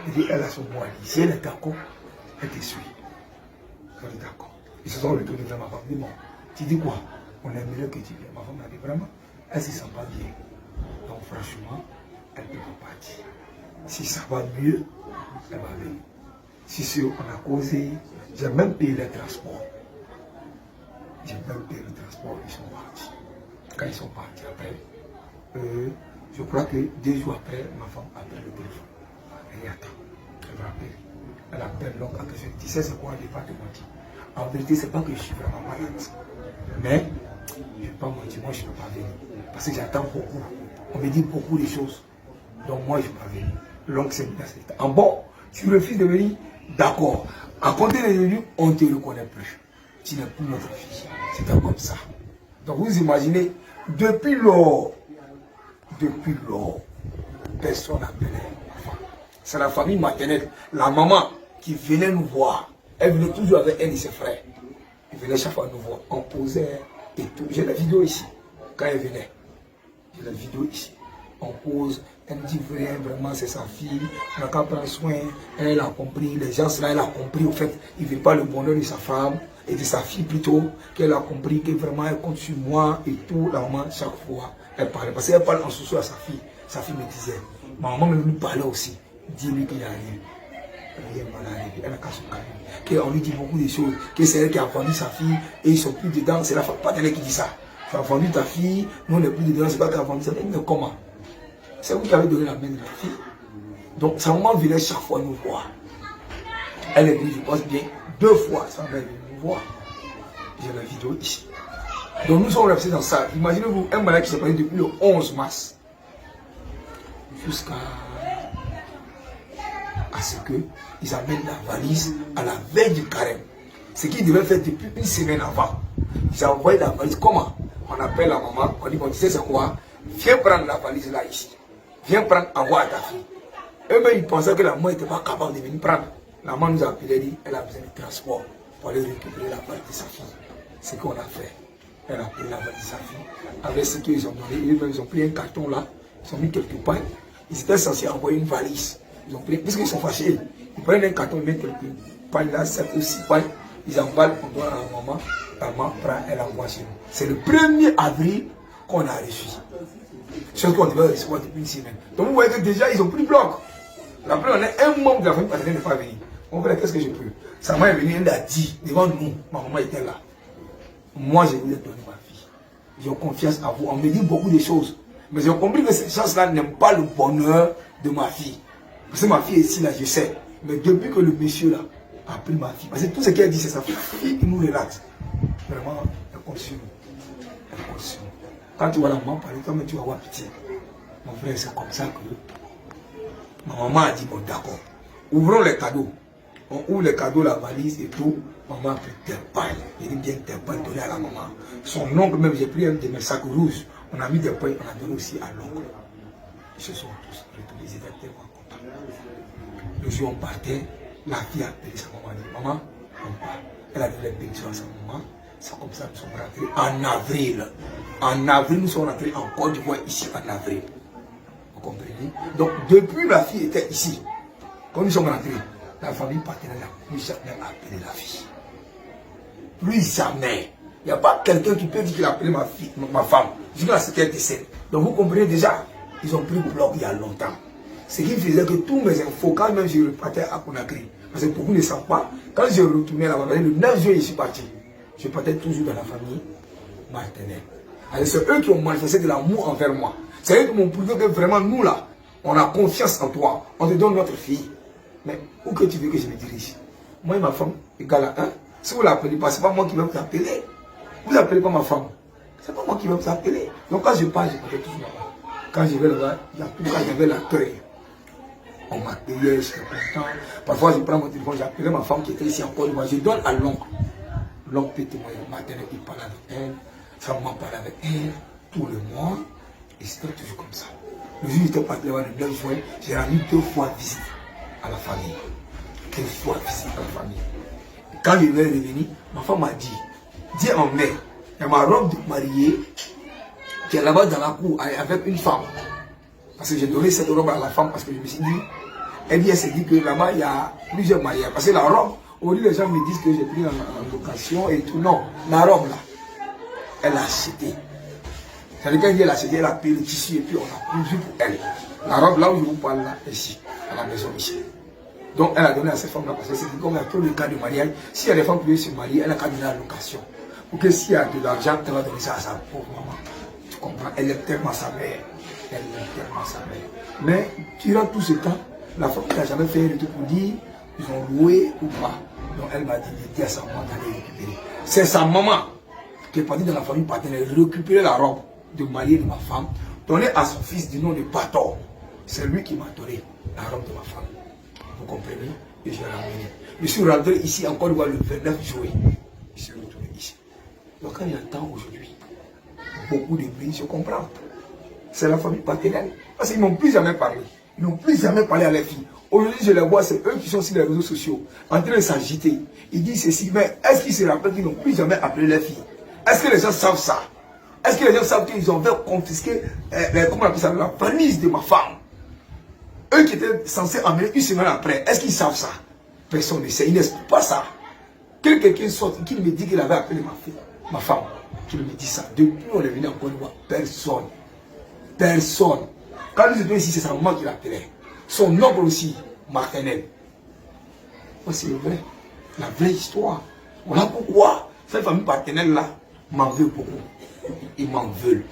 Il dit, elle a son mot à dire. Si elle est d'accord, elle te suit. Elle est d'accord. Ils se sont retournés vers ma femme. Ils disent, bon, tu dis quoi? On aimerait que tu viennes. Ma femme m'a dit, vraiment, elle ne se sent pas bien. Donc, franchement, elle ne peut pas partir. Si ça va mieux, elle va venir. Si c'est on a causé, j'ai même payé le transport. J'ai même payé le transport, ils sont partis. Quand ils sont partis après, je crois que 2 jours après, ma femme appelle le téléphone. Elle attend. Elle va appeler. Elle appelle l'oncle. Tu sais c'est quoi, elle n'est pas de mentir. En vérité, ce n'est pas que je suis vraiment malade. Mais, je ne vais pas mentir, moi je ne peux pas venir. Parce que j'attends beaucoup. On me dit beaucoup de choses. Donc moi je ne peux pas venir. L'oncle c'est une en bon, tu refuses de venir, d'accord. À compter des venus, on ne te reconnaît plus. Tu n'es plus notre fille. C'est comme ça. Donc vous imaginez, depuis lors, personne n'appelait ma femme. C'est la famille maternelle, la maman qui venait nous voir. Elle venait toujours avec un de ses frères. Elle venait chaque fois nous voir. On posait et tout. J'ai la vidéo ici. Quand elle venait, j'ai la vidéo ici. On pose. Elle me dit vraiment c'est sa fille. On n'a qu'à prendre soin. Elle a compris. Les gens là, elle a compris. Au fait, ils ne veulent pas le bonheur de sa femme et de sa fille plutôt. Qu'elle a compris que vraiment elle compte sur moi et tout. La maman, chaque fois, elle parlait. Parce qu'elle parle en sous à sa fille. Sa fille me disait. Ma maman me parlait aussi. Dis-lui qu'il n'y a rien. Elle a qu'à se calmer. On lui dit beaucoup de choses. Que c'est elle qui a vendu sa fille et ils sont plus dedans. C'est la femme paternelle qui dit ça. Tu as vendu ta fille, nous on n'est plus dedans, c'est pas qu'elle a vendu sa fille. Mais comment? C'est vous qui avez donné la main de la fille. Donc sa maman venait chaque fois nous voir. Elle est venue, je pense bien, 2 fois, sa mère est venue nous voir. J'ai la vidéo ici. Donc nous sommes restés dans ça. Imaginez-vous un mariage qui s'est passé depuis le 11 mars. Jusqu'à ce qu'ils amènent la valise à la veille du carême. Ce qu'ils devaient faire depuis une semaine avant. Ils ont envoyé la valise. Comment? On appelle la maman, on dit, bon, tu sais c'est quoi? Viens prendre la valise là ici. Viens prendre, envoie à ta fille. Eux-mêmes, ils pensaient que la maman n'était pas capable de venir prendre. La maman nous a appelé et dit, elle a besoin de transport pour aller récupérer la valise de sa fille. C'est ce qu'on a fait. Elle a pris la valise de sa fille. Avec ce qu'ils ont donné, eux-mêmes, ils ont pris un carton là, ils ont mis quelques pailles. Ils étaient censés envoyer une valise. Ils ont pris, puisqu'ils sont fâchés, ils prennent un carton, ils mettent quelques pailles là, 7 ou 6 pailles. Ils emballent, on doit à la maman. La maman prend, elle envoie chez nous. C'est le 1er avril qu'on a reçu. Chose qu'on devait recevoir depuis une semaine. Donc vous voyez que déjà, ils ont pris bloc. Après, on est un membre de la famille paternelle n'est pas venu. On fait, qu'est-ce que je peux? Sa maman est venue, elle a dit, devant nous, ma maman était là. Moi, je vous ai donné ma fille. J'ai confiance à vous. On me dit beaucoup de choses. Mais j'ai compris que ces gens-là n'aiment pas le bonheur de ma fille. Parce que ma fille est ici, là, je sais. Mais depuis que le monsieur, là, a pris ma fille, parce que tout ce qu'elle dit, c'est sa fille qui nous relaxe. Vraiment, elle compte sur nous. Elle compte sur nous. Quand tu vois la maman parler, toi-même tu vas avoir pitié. Mon frère, c'est comme ça que ma maman a dit, bon d'accord, ouvrons les cadeaux. On ouvre les cadeaux, la valise et tout. Maman a pris tes pailles. Il dit bien tes pailles données à la maman. Son oncle même, j'ai pris un de mes sacs rouges. On a mis des pailles, on a donné aussi à l'oncle. Ils se sont tous retrouvés, ils étaient tellement contents. Le jour où on partait, la fille a appelé sa maman. Elle a dit, maman, on part. Elle a donné les pictures à sa maman. C'est comme ça que nous sommes rentrés en avril. En avril, nous sommes rentrés en Côte d'Ivoire ici en avril. Vous comprenez? Donc, depuis la fille était ici, quand nous sommes rentrés, la famille partenariale n'a plus jamais appelé la fille. Plus jamais. Il n'y a pas quelqu'un qui peut dire qu'il a appelé ma femme. Jusqu'à ce qu'elle décède. Donc, vous comprenez déjà, ils ont pris bloc il y a longtemps. Ce qui faisait que tous mes infos, quand même je repartais à Conakry, parce que beaucoup ne savent pas, quand je retournais là-bas, le 9 juillet, je suis parti. Je partais toujours dans la famille maternelle. C'est eux qui ont manifesté de l'amour envers moi. C'est eux qui m'ont prouvé que vraiment, nous là, on a confiance en toi. On te donne notre fille. Mais où que tu veux que je me dirige? Moi et ma femme, égale à 1. Si vous ne l'appelez pas, ce n'est pas moi qui vais vous appeler. Vous n'appelez pas ma femme. Ce n'est pas moi qui vais vous appeler. Donc quand je parle, je parle toujours là-bas. Quand je vais là-bas, il y a tout quand j'avais l'accueil. On m'appelait, je suis content. Parfois, je prends mon téléphone, j'appelais ma femme qui était ici en Côte d'Ivoire. Je donne à l'oncle. L'oncle peut témoigner. Le matin, il parle avec elle. Sa maman parle avec elle. Tout le monde. Et c'était toujours comme ça. Le jour où j'étais parti là-bas le 9 juin, j'ai rendu 2 fois visite à la famille. 2 fois visite à la famille. Et quand je vais revenir, ma femme m'a dit, dis à ma mère, il y a ma robe de mariée qui est là-bas dans la cour avec une femme. Parce que j'ai donné cette robe à la femme parce que je me suis dit, elle s'est dit que là-bas il y a plusieurs mariages. Parce que la robe, au lieu les gens me disent que j'ai pris en location et tout, non, la robe là, elle l'a achetée. C'est-à-dire qu'elle a acheté, elle a payé le tissu et puis on a pris pour elle. La robe là où je vous parle là, ici, à la maison ici. Donc elle a donné à cette femme là parce que c'est comme il y a tous les cas de mariage. Si il y a des femmes qui veulent se marier, elle a qu'à donner la location. Pour que s'il y a de l'argent, elle va donner ça à sa pauvre maman. Tu comprends? Elle aime tellement sa mère. Elle aime tellement sa mère. Mais durant tout ce temps, la femme n'a jamais fait un retour pour dire ils ont loué ou pas. Donc elle m'a dit de dire à sa maman d'aller récupérer. C'est sa maman qui est partie dans la famille partenaire récupérer la robe de mariée de ma femme, donner à son fils du nom de Bator. C'est lui qui m'a donné la robe de ma femme. Vous comprenez? Et je l'ai ramené. Je suis rentré ici encore le 29 juillet. Je suis retourné ici. Donc quand il entend aujourd'hui beaucoup de bruit, je comprends. C'est la famille paternelle. Parce qu'ils n'ont plus jamais parlé. Ils n'ont plus jamais parlé à leurs filles. Aujourd'hui, je les vois, c'est eux qui sont sur les réseaux sociaux, en train de s'agiter. Ils disent ceci, mais est-ce qu'ils se rappellent qu'ils n'ont plus jamais appelé leurs filles? Est-ce que les gens savent ça? Est-ce que les gens savent qu'ils ont fait confisquer comment on appelle ça, la valise de ma femme? Eux qui étaient censés emmener une semaine après, est-ce qu'ils savent ça? Personne ne sait, ils n'expliquent pas ça. Que quelqu'un sorte, qu'il me dit qu'il avait appelé ma femme, qu'il me dit ça. Depuis on est venu en Côte d'Ivoire, personne. Personne. Quand nous étions ici, c'est sa maman qui l'appelait. Son oncle aussi, maternel. C'est vrai. La vraie histoire. Voilà pourquoi cette famille paternelle là m'en veut beaucoup. Ils m'en veulent.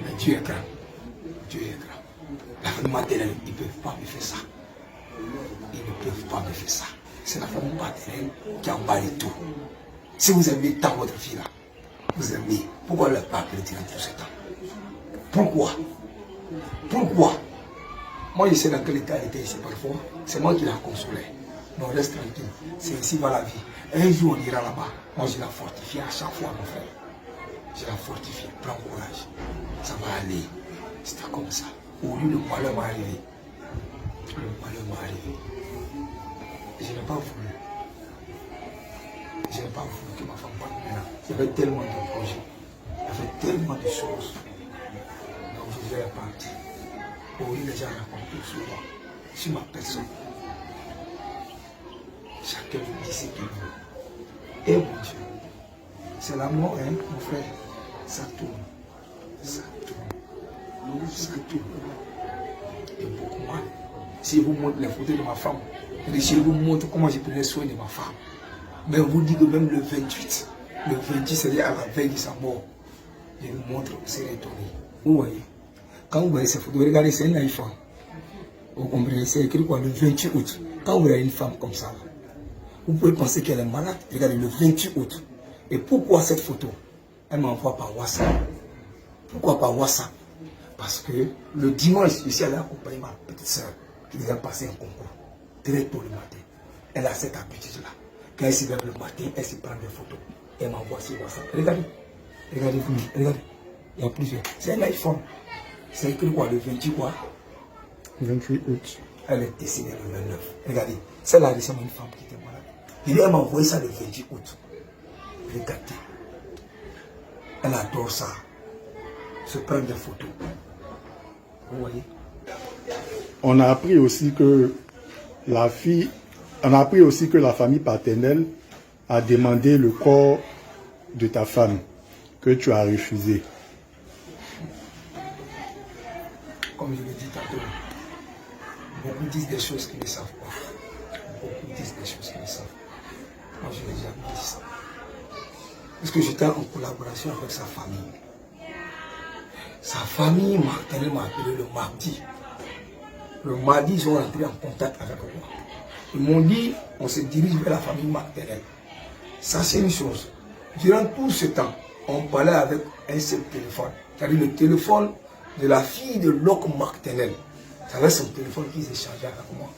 Mais Dieu est grand. Dieu est grand. La famille maternelle, ils ne peuvent pas me faire ça. Ils ne peuvent pas me faire ça. C'est la famille maternelle qui a emballé tout. Si vous aimez tant votre fille là, vous aimez. Pourquoi ne pas appeler durant tout ce temps? Pourquoi? Pourquoi? Moi je sais dans quel état elle était ici parfois. C'est moi qui la consolais. Non, reste tranquille. C'est ainsi va la vie. Un jour on ira là-bas. Moi je la fortifie à chaque fois mon frère. Je la fortifie. Prends courage. Ça va aller. C'était comme ça. Au lieu le malheur m'est arrivé. Le malheur m'est arrivé. Je n'ai pas voulu. Je n'ai pas voulu que ma femme parte maintenant. Il y avait tellement de projets. Il y avait tellement de choses. Donc je vais partir. Au lieu les gens racontent souvent sur ma personne. Chacun vous dit ce qu'il veut. Et mon Dieu, c'est la mort, hein, mon frère. Ça tourne. Ça tourne. Ça tourne. Et beaucoup moins. Si je vous montre les photos de ma femme, et si je vous montre comment je prenais soin de ma femme, mais on vous dit que même le 28, c'est-à-dire à la veille de sa mort, je vous montre, c'est retourné. Vous voyez, quand vous voyez ces photos, regardez, c'est une femme. Vous comprenez, c'est écrit quoi, le 28 août. Quand vous voyez une femme comme ça, vous pouvez penser qu'elle est malade. Regardez, le 28 août. Et pourquoi cette photo? Elle m'envoie par WhatsApp. Pourquoi par WhatsApp? Parce que le dimanche, je suis allé accompagner ma petite soeur qui devait passer un concours très tôt le matin. Elle a cette habitude-là. Quand elle se lève le matin, elle se prend des photos. Elle m'envoie sur WhatsApp. Regardez. Regardez, regardez. Il y a plusieurs. C'est un iPhone. C'est écrit quoi? Le 28 quoi? 28 août. Elle est décédée le 29. Regardez. Celle-là, c'est une femme qui était malade. Elle m'a envoyé ça le 28 août. Regardez. Elle adore ça. Se prendre des photos. Vous voyez? On a appris aussi que la fille, on a appris aussi que la famille paternelle a demandé le corps de ta femme que tu as refusé. Comme je l'ai dit tantôt, beaucoup disent des choses qu'ils ne savent pas. Beaucoup disent des choses qu'ils ne savent pas. Moi, je n'ai jamais dit ça. Parce que j'étais en collaboration avec sa famille. Sa famille maternelle m'a appelé le mardi. Le mardi, ils sont rentrés en contact avec moi. Ils m'ont dit, on se dirige vers la famille maternelle. Ça, c'est une chose. Durant tout ce temps, on parlait avec un seul téléphone. C'est-à-dire le téléphone de la fille de l'oncle maternel. Ça avait son téléphone qu'ils échangeaient avec moi.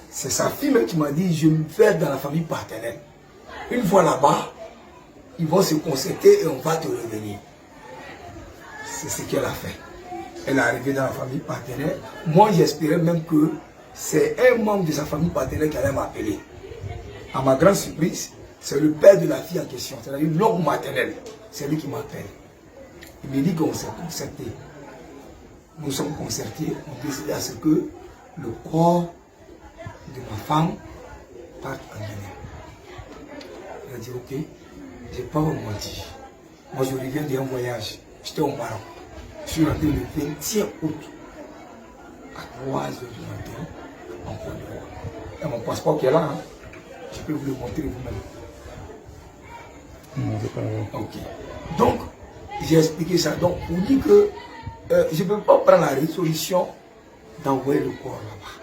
C'est sa fille même qui m'a dit, je vais dans la famille paternelle. Une fois là-bas, ils vont se concerter et on va te revenir. C'est ce qu'elle a fait. Elle est arrivée dans la famille paternelle. Moi, j'espérais même que c'est un membre de sa famille paternelle qui allait m'appeler. À ma grande surprise, c'est le père de la fille en question, c'est-à-dire l'oncle maternel. C'est lui qui m'appelle. Il me dit qu'on s'est concerté. Nous sommes concertés, on décide à ce que le corps de ma femme parte en Guinée. Elle a dit, ok, j'ai pas vraiment dit. Moi, je reviens d'un voyage. J'étais au Maroc. Je suis rentré le 21 août à 3 h du matin en Côte d'Ivoire. Et mon passeport qui est là, hein, je peux vous le montrer vous-même. Non, c'est pas vrai. Ok. Donc, j'ai expliqué ça. Donc, on dit que je ne peux pas prendre la résolution d'envoyer le corps là-bas.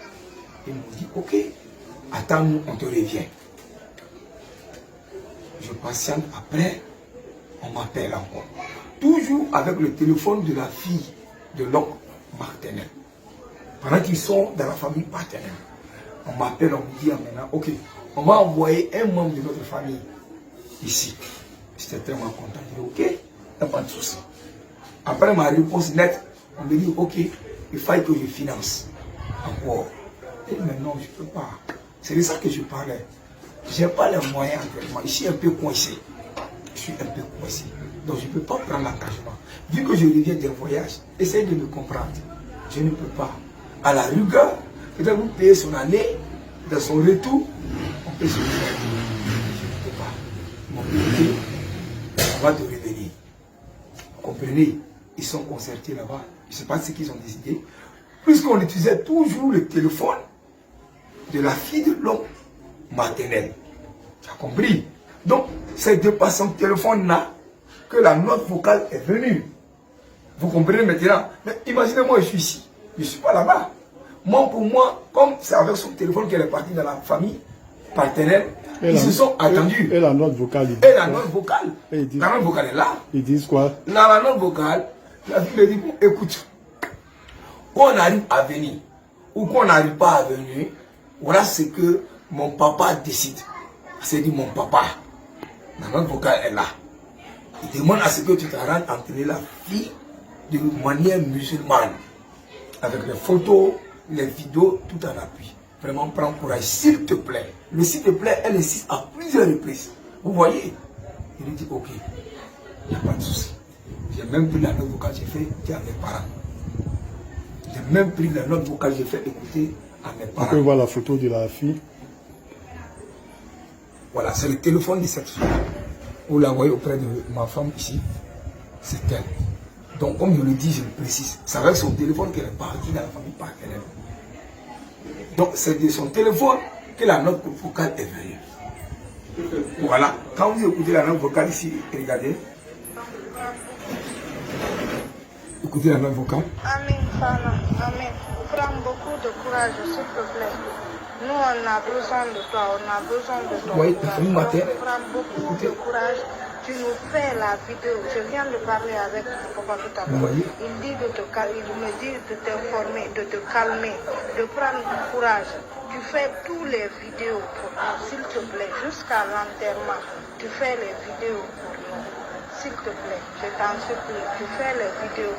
Ils m'ont dit, ok, attends-nous, on te revient. Je patiente après, on m'appelle encore. Toujours avec le téléphone de la fille de l'oncle maternel. Pendant qu'ils sont dans la famille paternelle. On m'appelle, on me dit maintenant, ok, on va envoyer un membre de notre famille ici. J'étais tellement content. Je dis, ok, il n'y a pas de souci. Après ma réponse nette, on me dit, ok, il faut que je finance encore. Et maintenant, je ne peux pas. C'est de ça que je parlais. Je n'ai pas les moyens actuellement. Je suis un peu coincé. Je suis un peu coincé. Donc je ne peux pas prendre l'engagement. Vu que je reviens d'un voyage, essayez de me comprendre. Je ne peux pas. À la rigueur, peut-être vous payez son année, dans son retour, on peut se faire. Je ne peux pas. Mon côté, on va te revenir. Vous comprenez? Ils sont concertés là-bas. Je ne sais pas ce qu'ils ont décidé. Puisqu'on utilisait toujours le téléphone de la fille de l'homme maternel. Tu as compris? Donc, c'est de par son téléphone-là que la note vocale est venue. Vous comprenez maintenant? Mais imaginez-moi, je suis ici. Je ne suis pas là-bas. Moi, pour moi, comme c'est avec son téléphone qu'elle est partie dans la famille partenaire, ils se sont attendus. Et la note vocale, et la note vocale. La note vocale est là. Ils disent quoi? La note vocale, la fille me dit, écoute, quand on arrive à venir, ou qu'on n'arrive pas à venir, voilà ce que mon papa décide. C'est dit mon papa. La note vocale est là. Il demande à ce que tu te rendes entraîner la fille de manière musulmane. Avec les photos, les vidéos, tout en appui. Vraiment, prends courage, s'il te plaît. Le s'il te plaît, elle insiste à plusieurs reprises. Vous voyez? Il lui dit, ok, il n'y a pas de souci. J'ai même pris la note vocale, j'ai fait dire à mes parents. J'ai même pris la note vocale, j'ai fait écouter à mes parents. On peut voir la photo de la fille. Voilà, c'est le téléphone de cette fille. Vous la voyez auprès de ma femme ici. C'est elle. Donc, comme je le dis, je le précise. C'est avec son téléphone qu'elle est partie dans la famille paternelle. Donc, c'est de son téléphone que la note vocale est venue. Voilà. Quand vous écoutez la note vocale ici, regardez. Écoutez la note vocale. Amen, Fana. Amen. Prends beaucoup de courage, s'il te plaît. Nous, on a besoin de toi, on a besoin de ton Oui, courage. Tu prends beaucoup de courage. Tu nous fais la vidéo. Je viens de parler avec mon papa tout à l'heure. Oui. Il me dit de t'informer, de te calmer, de prendre du courage. Tu fais tous les vidéos pour nous, s'il te plaît, jusqu'à l'enterrement. Tu fais les vidéos pour nous. S'il te plaît, je t'en supplie, tu fais les vidéos.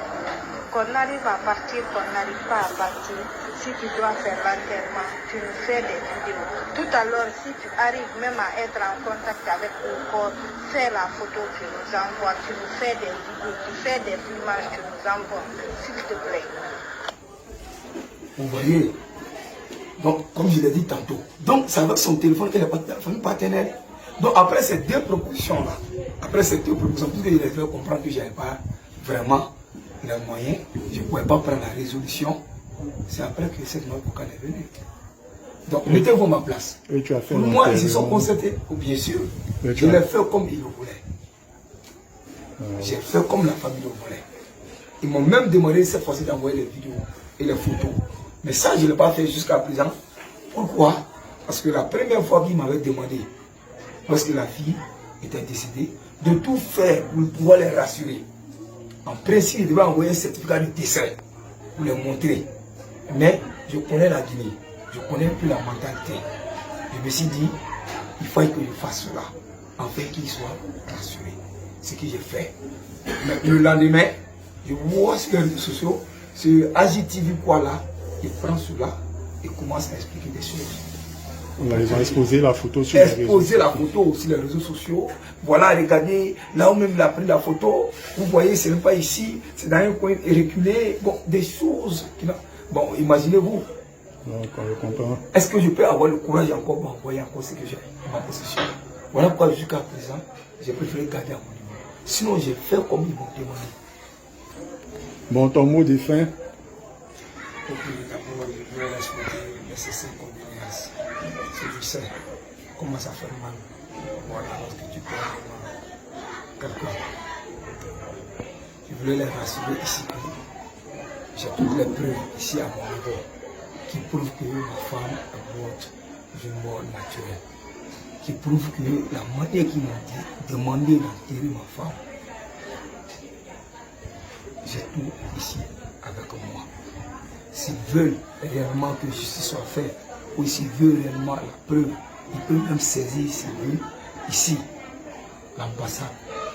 Qu'on arrive à partir, qu'on n'arrive pas à partir, si tu dois faire l'enterrement, tu nous fais des vidéos. Tout à l'heure, si tu arrives même à être en contact avec le corps, fais la photo, tu nous envoies, tu nous fais des vidéos, tu fais des filmages, tu nous envoies, s'il te plaît. Vous voyez, donc comme je l'ai dit tantôt, donc c'est avec son téléphone qu'elle n'est pas téléphone partenaire. Donc après ces deux propositions-là, puisque je les fait comprendre que je n'avais pas vraiment les moyens, je ne pouvais pas prendre la résolution, c'est après que cette note vocale est venue. Donc mettez-vous à ma place. Et tu as fait moi, ils se sont concertés, bien sûr, je l'ai fait comme ils le voulaient. J'ai fait comme la famille le voulait. Ils m'ont même demandé cette fois-ci d'envoyer les vidéos et les photos. Mais ça, je ne l'ai pas fait jusqu'à présent. Pourquoi? Parce que la première fois qu'ils m'avaient demandé, lorsque la fille était décédée, de tout faire pour pouvoir les rassurer. En principe, ils devaient envoyer un certificat de décès pour les montrer. Mais je connais la Guinée, je connais plus la mentalité. Je me suis dit, il faut que je fasse cela, afin qu'ils soient rassurés. Ce que j'ai fait. Mais le lendemain, je vois sur les réseaux sociaux, sur AGTV quoi là, il prend cela et commence à expliquer des choses. Ils ont exposé la photo sur les réseaux sociaux. Exposé la photo sur les réseaux sociaux. Voilà, regardez, là où même il a pris la photo, vous voyez, c'est même pas ici, c'est dans un coin reculé. Bon, des choses qui bon, imaginez-vous. Donc, on comprend. Est-ce que je peux avoir le courage encore d'envoyer encore ce que j'ai en ma possession? Voilà pourquoi jusqu'à présent, j'ai préféré garder à mon niveau. Sinon, j'ai fait comme ils m'ont demandé. Bon, ton mot de fin? D'abord, je voulais respecter les nécessaires condoléances. Je sais comment ça fait mal. Voilà, lorsque tu perds quelqu'un. Je voulais les rassurer ici que j'ai toutes les preuves ici à mon niveau qui prouvent que ma femme est morte d'une mort naturelle. Qui prouvent que la manière qu'ils m'ont demandé d'enterrer ma femme, j'ai tout ici avec moi. S'ils veulent réellement que justice soit faite, ou s'ils veulent réellement la preuve, ils peuvent même saisir, s'ils veulent, ici, l'ambassade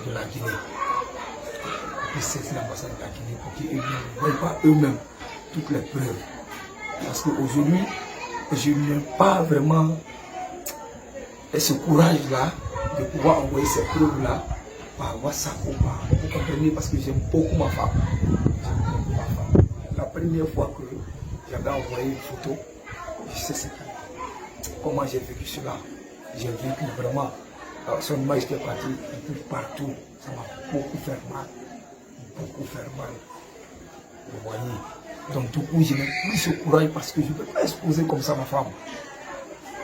de la Guinée. Ils peuvent saisir l'ambassade de la Guinée pour qu'ils ne voient pas eux-mêmes toutes les preuves. Parce qu'aujourd'hui, je n'ai pas vraiment ce courage-là de pouvoir envoyer ces preuves-là par WhatsApp ou par... Vous comprenez, parce que j'aime beaucoup ma femme. J'aime beaucoup ma femme. La première fois que j'avais envoyé une photo, je sais comment j'ai vécu cela. J'ai vécu vraiment, son image était partie un peu partout. Ça m'a beaucoup fait mal. Beaucoup fait mal. Vous voyez. Donc du coup, je n'ai plus ce courage parce que je ne peux pas exposer comme ça ma femme.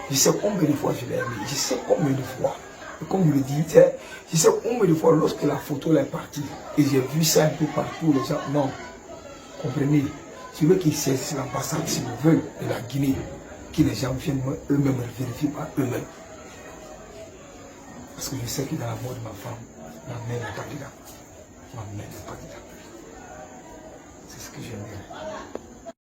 Je sais combien de fois je l'ai aimée. Je sais combien de fois. Et comme je le dis, je sais combien de fois lorsque la photo est partie et j'ai vu ça un peu partout, les gens, non. Comprenez, je veux qu'ils saisissent l'ambassade s'ils veulent de la Guinée, que les gens viennent eux-mêmes vérifier par eux-mêmes. Parce que je sais que dans la mort de ma femme, ma mère n'est pas là. Ma mère n'est pas là. C'est ce que j'aimerais.